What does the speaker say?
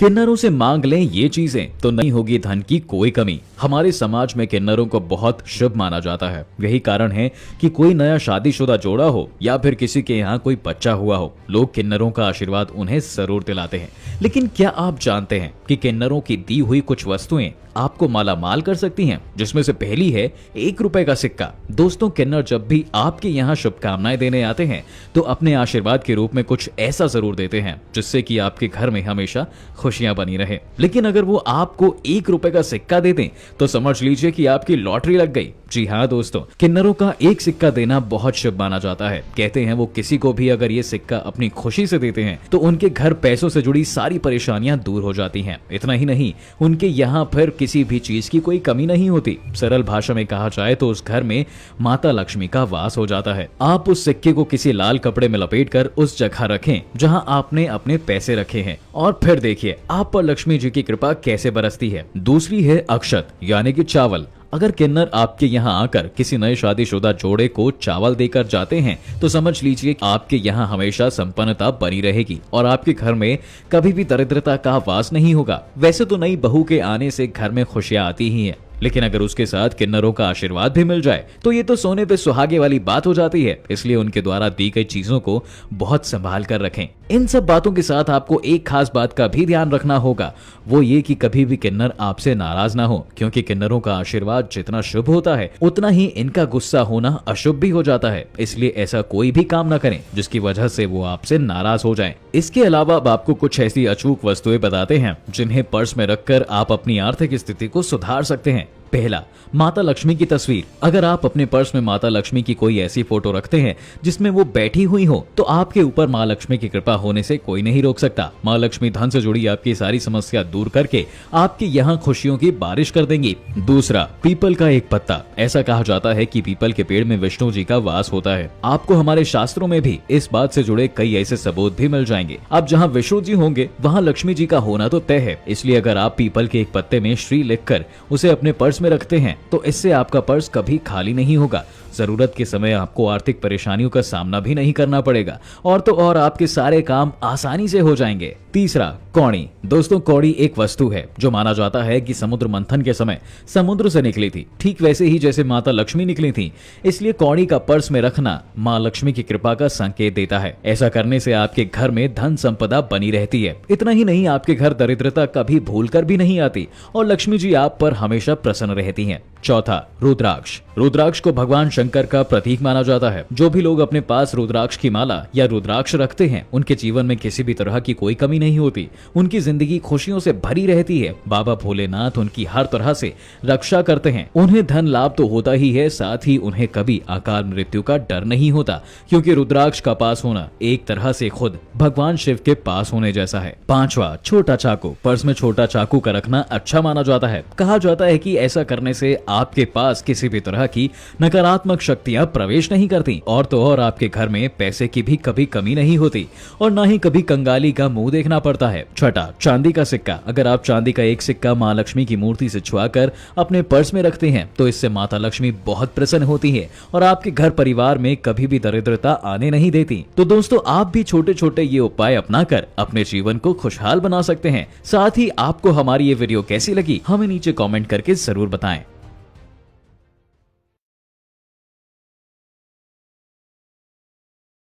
किन्नरों से मांग लें ये चीजें तो नहीं होगी धन की कोई कमी। हमारे समाज में किन्नरों को बहुत शुभ माना जाता है। यही कारण है कि कोई नया शादीशुदा जोड़ा हो या फिर किसी के यहाँ कोई बच्चा हुआ हो, लोग किन्नरों का आशीर्वाद उन्हें जरूर दिलाते हैं। लेकिन क्या आप जानते हैं कि किन्नरों की दी हुई कुछ वस्तुएं आपको माला माल कर सकती हैं, जिसमें से पहली है 1 रुपए का सिक्का। दोस्तों, किन्नर जब भी आपके यहाँ शुभकामनाएं देने आते हैं तो अपने आशीर्वाद के रूप में कुछ ऐसा जरूर देते हैं जिससे कि आपके घर में हमेशा खुशियां बनी रहे। लेकिन अगर वो आपको 1 रुपए का सिक्का दे दें तो समझ लीजिए कि आपकी लॉटरी लग गई। जी हाँ दोस्तों, किन्नरों का एक सिक्का देना बहुत शुभ माना जाता है। कहते हैं वो किसी को भी अगर ये सिक्का अपनी खुशी से देते हैं तो उनके घर पैसों से जुड़ी सारी परेशानियां दूर हो जाती हैं। इतना ही नहीं, उनके यहाँ फिर किसी भी चीज की कोई कमी नहीं होती। सरल भाषा में कहा जाए तो उस घर में माता लक्ष्मी का वास हो जाता है। आप उस सिक्के को किसी लाल कपड़े में लपेटकर उस जगह रखें जहां आपने अपने पैसे रखे हैं और फिर देखिए आप पर लक्ष्मी जी की कृपा कैसे बरसती है। दूसरी है अक्षत यानी कि चावल। अगर किन्नर आपके यहाँ आकर किसी नए शादीशुदा जोड़े को चावल देकर जाते हैं तो समझ लीजिए आपके यहाँ हमेशा संपन्नता बनी रहेगी और आपके घर में कभी भी दरिद्रता का वास नहीं होगा। वैसे तो नई बहू के आने से घर में खुशियां आती ही हैं, लेकिन अगर उसके साथ किन्नरों का आशीर्वाद भी मिल जाए तो ये तो सोने पे सुहागे वाली बात हो जाती है। इसलिए उनके द्वारा दी गई चीजों को बहुत संभाल कर रखें। इन सब बातों के साथ आपको एक खास बात का भी ध्यान रखना होगा, वो ये कि कभी भी किन्नर आपसे नाराज ना हो, क्योंकि किन्नरों का आशीर्वाद जितना शुभ होता है उतना ही इनका गुस्सा होना अशुभ भी हो जाता है। इसलिए ऐसा कोई भी काम न करें जिसकी वजह से वो आपसे नाराज हो जाएं। इसके अलावा अब आपको कुछ ऐसी अचूक वस्तुएं बताते हैं जिन्हें पर्स में रखकर आप अपनी आर्थिक स्थिति को सुधार सकते हैं। पहला, माता लक्ष्मी की तस्वीर। अगर आप अपने पर्स में माता लक्ष्मी की कोई ऐसी फोटो रखते हैं जिसमें वो बैठी हुई हो तो आपके ऊपर माँ लक्ष्मी की कृपा होने से कोई नहीं रोक सकता। माँ लक्ष्मी धन से जुड़ी आपकी सारी समस्या दूर करके आपके यहाँ खुशियों की बारिश कर देंगी। दूसरा, पीपल का एक पत्ता। ऐसा कहा जाता है कि पीपल के पेड़ में विष्णु जी का वास होता है। आपको हमारे शास्त्रों में भी इस बात से जुड़े कई ऐसे सबूत भी मिल जाएंगे। अब जहाँ विष्णु जी होंगे वहाँ लक्ष्मी जी का होना तो तय है। इसलिए अगर आप पीपल के एक पत्ते में श्री लिखकर उसे अपने पर्स में रखते हैं तो इससे आपका पर्स कभी खाली नहीं होगा। जरूरत के समय आपको आर्थिक परेशानियों का सामना भी नहीं करना पड़ेगा और तो और आपके सारे काम आसानी से हो जाएंगे। तीसरा, कौड़ी। दोस्तों, कौड़ी एक वस्तु है जो माना जाता है कि समुद्र मंथन के समय समुद्र से निकली थी, ठीक वैसे ही जैसे माता लक्ष्मी निकली थी। इसलिए कौड़ी का पर्स में रखना माँ लक्ष्मी की कृपा का संकेत देता है। ऐसा करने से आपके घर में धन संपदा बनी रहती है। इतना ही नहीं, आपके घर दरिद्रता कभी भूल कर भी नहीं आती और लक्ष्मी जी आप पर हमेशा प्रसन्न रहती हैं। चौथा, रुद्राक्ष। रुद्राक्ष को भगवान शंकर का प्रतीक माना जाता है। जो भी लोग अपने पास रुद्राक्ष की माला या रुद्राक्ष रखते हैं उनके जीवन में किसी भी तरह की कोई कमी नहीं होती। उनकी जिंदगी खुशियों से भरी रहती है। बाबा भोलेनाथ उनकी हर तरह से रक्षा करते हैं। उन्हें धन लाभ तो होता ही है, साथ ही उन्हें कभी अकाल मृत्यु का डर नहीं होता, क्योंकि रुद्राक्ष का पास होना एक तरह से खुद भगवान शिव के पास होने जैसा है। पांचवा, छोटा चाकू। पर्स में छोटा चाकू का रखना अच्छा माना जाता है। कहा जाता है कि ऐसा करने से आपके पास किसी भी तरह की नकारात्मक शक्तियां प्रवेश नहीं करती और तो और आपके घर में पैसे की भी कभी कमी नहीं होती और ना ही कभी कंगाली का मुंह देखना पड़ता है। छठा, चांदी का सिक्का। अगर आप चांदी का एक सिक्का माँ लक्ष्मी की मूर्ति से छुआकर अपने पर्स में रखते हैं तो इससे माता लक्ष्मी बहुत प्रसन्न होती है और आपके घर परिवार में कभी भी दरिद्रता आने नहीं देती। तो दोस्तों, आप भी छोटे छोटे ये उपाय अपनाकर अपने जीवन को खुशहाल बना सकते हैं। साथ ही आपको हमारी ये वीडियो कैसी लगी हमें नीचे कमेंट करके जरूर बताएं।